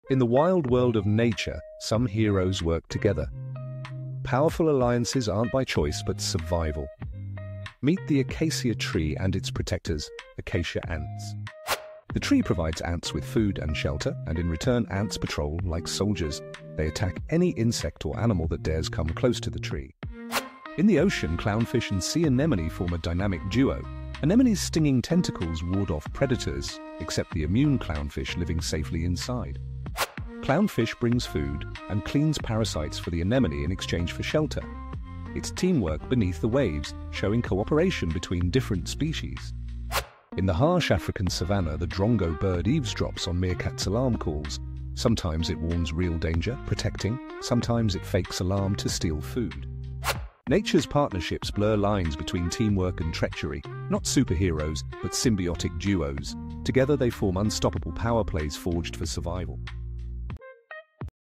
In the wild world of nature, some heroes work together. Powerful alliances aren't by choice but survival. Meet the acacia tree and its protectors, acacia ants. The tree provides ants with food and shelter, and in return ants patrol like soldiers. They attack any insect or animal that dares come close to the tree. In the ocean, clownfish and sea anemone form a dynamic duo. Anemone's stinging tentacles ward off predators, except the immune clownfish living safely inside. Clownfish brings food and cleans parasites for the anemone in exchange for shelter. It's teamwork beneath the waves, showing cooperation between different species. In the harsh African savanna, the drongo bird eavesdrops on meerkats' alarm calls. Sometimes it warns real danger, protecting. Sometimes it fakes alarm to steal food. Nature's partnerships blur lines between teamwork and treachery, not superheroes, but symbiotic duos. Together they form unstoppable power plays forged for survival.